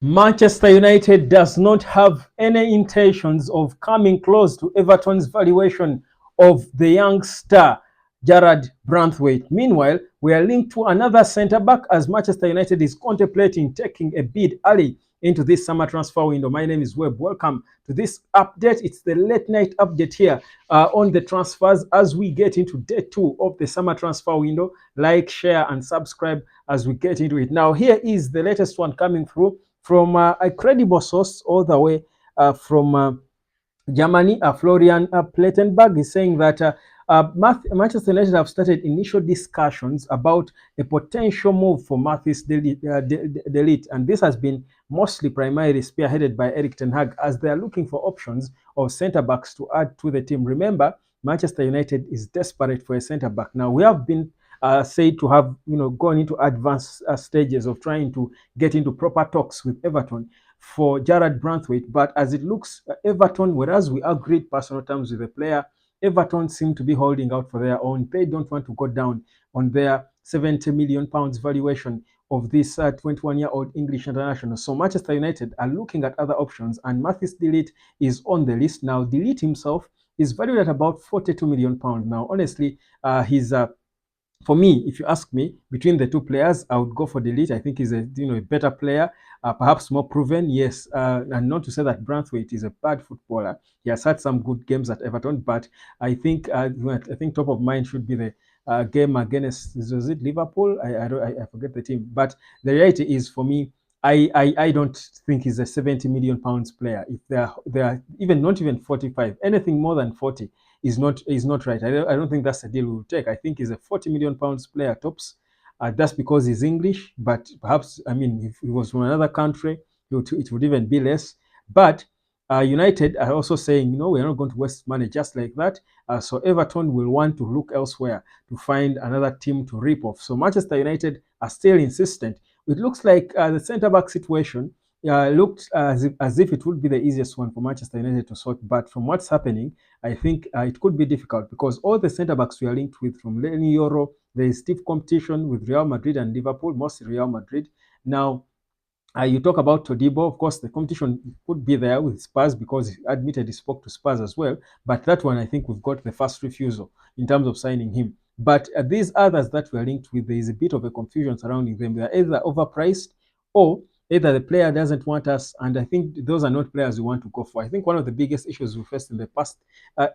Manchester United does not have any intentions of coming close to Everton's valuation of the young star Jarrad Branthwaite. Meanwhile, we are linked to another centre-back as Manchester United is contemplating taking a bid early into this summer transfer window. My name is Webb. Welcome to this update. It's the late night update here on the transfers as we get into day 2 of the summer transfer window. Like, share, and subscribe as we get into it. Now, here is the latest one coming through from a credible source all the way from Germany. Florian Plettenberg is saying that Manchester United have started initial discussions about a potential move for Mathis de Ligt, and this has been mostly primarily spearheaded by Erik ten Hag as they are looking for options of centre backs to add to the team. Remember, Manchester United is desperate for a centre back. Now, we have been said to have gone into advanced stages of trying to get into proper talks with Everton for Jarrad Branthwaite, but as it looks, Everton, whereas we agreed personal terms with the player, Everton seem to be holding out for their own. They don't want to go down on their £70 million valuation of this 21-year-old English international. So Manchester United are looking at other options, and Mathis de Ligt is on the list. Now, de Ligt himself is valued at about £42 million. Now, honestly, he's for me, if you ask me, between the two players, I would go for de Ligt. I think he's a better player, perhaps more proven. Yes, and not to say that Branthwaite is a bad footballer. He has had some good games at Everton, but I think top of mind should be the game against, was it Liverpool? I forget the team. But the reality is, for me, I don't think he's a £70 million player. If they are even not even 45, anything more than 40 is not right. I don't think that's the deal we'll take. I think he's a £40 million player tops. That's because he's English, but perhaps, I mean, if he was from another country, it would even be less. But United are also saying, we're not going to waste money just like that. So Everton will want to look elsewhere to find another team to rip off. So Manchester United are still insistent. It looks like the centre-back situation looked as if it would be the easiest one for Manchester United to sort. But from what's happening, I think it could be difficult because all the centre-backs we are linked with from Lenny Euro, there is stiff competition with Real Madrid and Liverpool, mostly Real Madrid. Now, you talk about Todibo, of course, the competition could be there with Spurs because he admitted he spoke to Spurs as well. But that one, I think we've got the first refusal in terms of signing him. But these others that we are linked with, there is a bit of a confusion surrounding them. They are either overpriced or either the player doesn't want us, and I think those are not players we want to go for. I think one of the biggest issues we faced in the past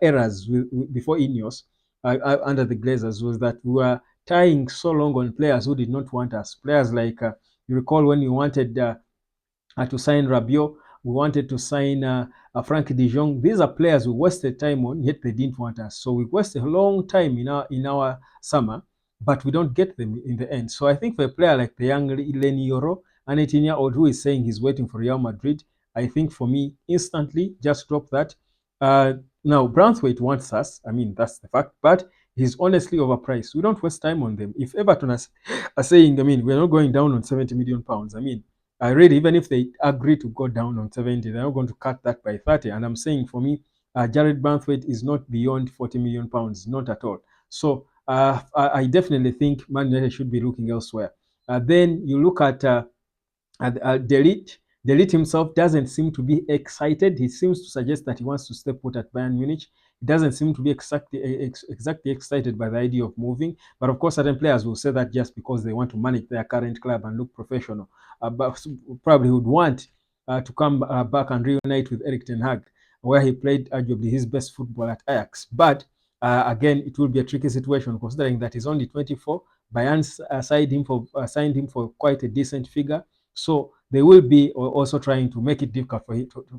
eras before INEOS under the Glazers was that we were tying so long on players who did not want us. Players like you recall when we wanted to sign Rabiot, we wanted to sign Frank de Jong. These are players we wasted time on, yet they didn't want us. So we wasted a long time in our summer, but we don't get them in the end. So I think for a player like the young Lenny Yoro, an 18-year-old who is saying he's waiting for Real Madrid, I think for me, instantly just drop that. Now, Branthwaite wants us. I mean, that's the fact, but he's honestly overpriced. We don't waste time on them. If Everton are saying, I mean, we're not going down on £70 million. I mean, I really, even if they agree to go down on 70, they're not going to cut that by 30. And I'm saying for me, Jarrad Branthwaite is not beyond £40 million, not at all. So I definitely think Man United should be looking elsewhere. Then you look at de Ligt. De Ligt himself doesn't seem to be excited. He seems to suggest that he wants to stay put at Bayern Munich. He doesn't seem to be exactly excited by the idea of moving. But of course, certain players will say that just because they want to manage their current club and look professional. But probably would want to come back and reunite with Erik ten Hag, where he played arguably his best football at Ajax. But again, it will be a tricky situation considering that he's only 24. Bayern signed him for quite a decent figure. So they will be also trying to make it difficult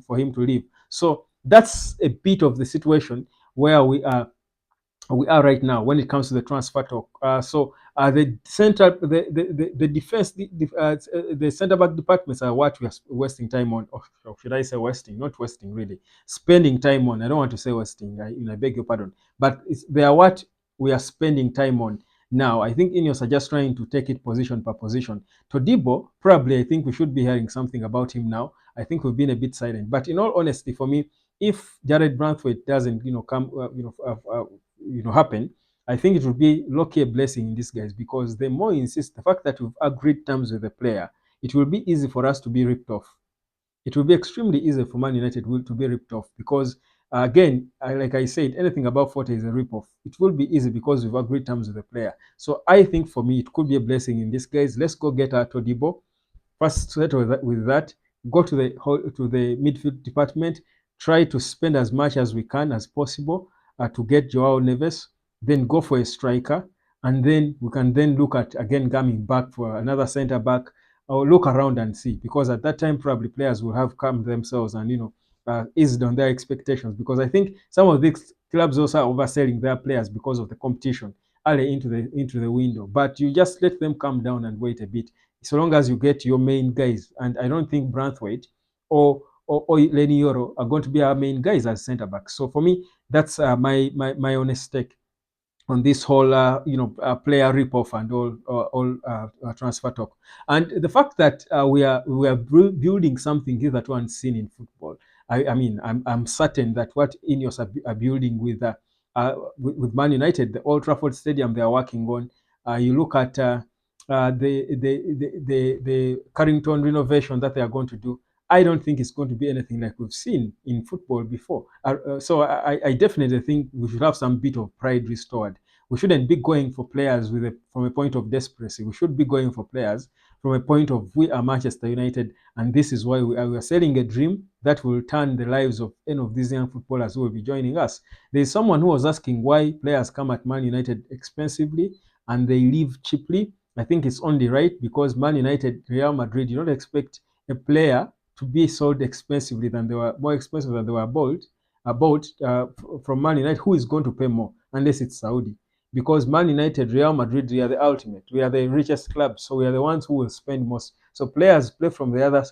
for him to leave. So that's a bit of the situation where we are right now when it comes to the transfer talk. So the defense, the centre back departments are what we are wasting time on. Or should I say wasting? Not wasting, really. Spending time on. I don't want to say wasting. I beg your pardon. But they are what we are spending time on now. I think INEOS are just trying to take it position per position. Todibo, probably, I think we should be hearing something about him now. I think we've been a bit silent. But in all honesty, for me, if Jarrad Branthwaite doesn't, come, happen, I think it would be lucky a blessing in disguise because the more you insist, the fact that you've agreed terms with the player, it will be easy for us to be ripped off. It will be extremely easy for Man United to be ripped off because, again, like I said, anything above 40 is a rip-off. It will be easy because we've agreed terms with the player. So I think for me, it could be a blessing in disguise. Let's go get our Todibo. First, settle with that. Go to the midfield department. Try to spend as much as we can as possible to get Joao Neves. Then go for a striker, and then we can then look at again coming back for another centre back, or look around and see, because at that time probably players will have calmed themselves and eased on their expectations, because I think some of these clubs also are overselling their players because of the competition early into the window. But you just let them calm down and wait a bit, so long as you get your main guys. And I don't think Branthwaite or Lenny Yoro are going to be our main guys as centre backs. So for me, that's my honest take on this whole player rip-off and all transfer talk, and the fact that we are building something hitherto unseen in football. I mean, I'm certain that what INEOS are building with Man United, the Old Trafford Stadium they are working on. You look at the Carrington renovation that they are going to do. I don't think it's going to be anything like we've seen in football before. So I definitely think we should have some bit of pride restored. We shouldn't be going for players from a point of desperation. We should be going for players from a point of, we are Manchester United, and this is why we are selling a dream that will turn the lives of any of these young footballers who will be joining us. There's someone who was asking why players come at Man United expensively and they leave cheaply. I think it's only right because Man United, Real Madrid, you don't expect a player to be sold expensively than they were more expensive than they were about from Man United. Who is going to pay more unless it's Saudi? Because Man United, Real Madrid, we are the ultimate. We are the richest club, so we are the ones who will spend most. So players play from the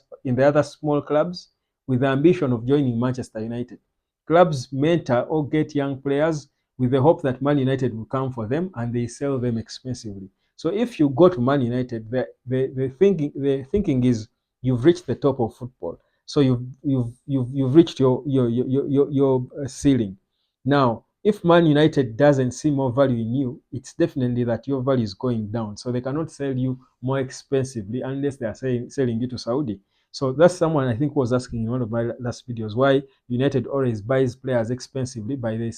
other small clubs with the ambition of joining Manchester United. Clubs mentor or get young players with the hope that Man United will come for them and they sell them expensively. So if you go to Man United, the thinking is you've reached the top of football. So you've reached your ceiling. Now, if Man United doesn't see more value in you, it's definitely that your value is going down. So they cannot sell you more expensively unless they are selling you to Saudi. So that's someone I think was asking in one of my last videos why United always buys players expensively, but they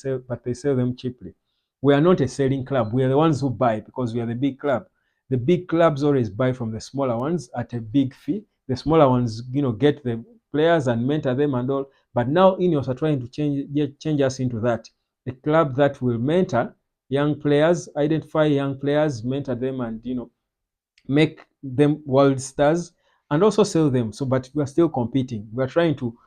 sell them cheaply. We are not a selling club. We are the ones who buy because we are the big club. The big clubs always buy from the smaller ones at a big fee. The smaller ones, get the players and mentor them and all. But now INEOS are trying to change us into that. A club that will mentor young players, identify young players, mentor them, and make them world stars and also sell them. So, but we are still competing. We are trying to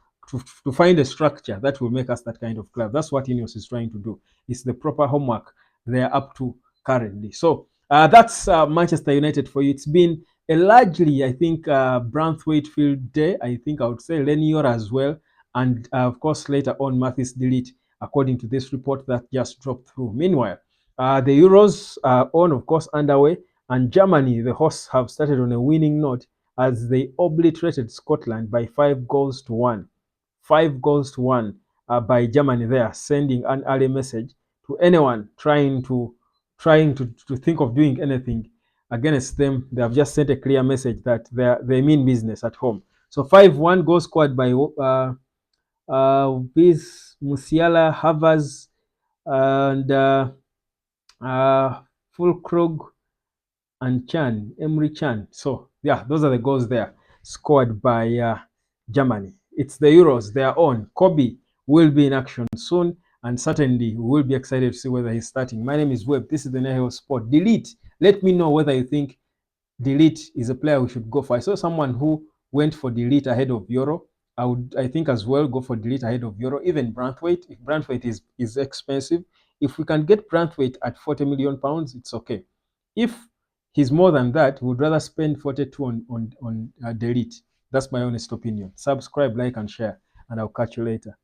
find a structure that will make us that kind of club. That's what INEOS is trying to do. It's the proper homework they are up to currently. So that's Manchester United for you. It's been a largely, I think, Branthwaite field day. I think I would say Lenior as well. And of course, later on, Mathis Delete, according to this report that just dropped through. Meanwhile, the Euros are on, of course, underway. And Germany, the hosts, have started on a winning note as they obliterated Scotland by 5 goals to 1. 5 goals to 1 by Germany there, sending an early message to anyone trying to think of doing anything against them. They have just sent a clear message that they mean business at home. So 5-1 goal scored by Bis Musiala, Havers, and Fulkrug and Emre Can. So yeah, those are the goals there scored by Germany. It's the Euros, they are on. Kobe will be in action soon, and certainly we will be excited to see whether he's starting. My name is Webb. This is the Nehel Sport. Delete. Let me know whether you think Delete is a player we should go for. I saw someone who went for Delete ahead of Euro. I think as well go for Delete ahead of Euro. Even Branthwaite, if Branthwaite is expensive, if we can get Branthwaite at 40 million pounds, it's okay. If he's more than that, we'd rather spend 42 on Delete. That's my honest opinion. Subscribe, like, and share, and I'll catch you later.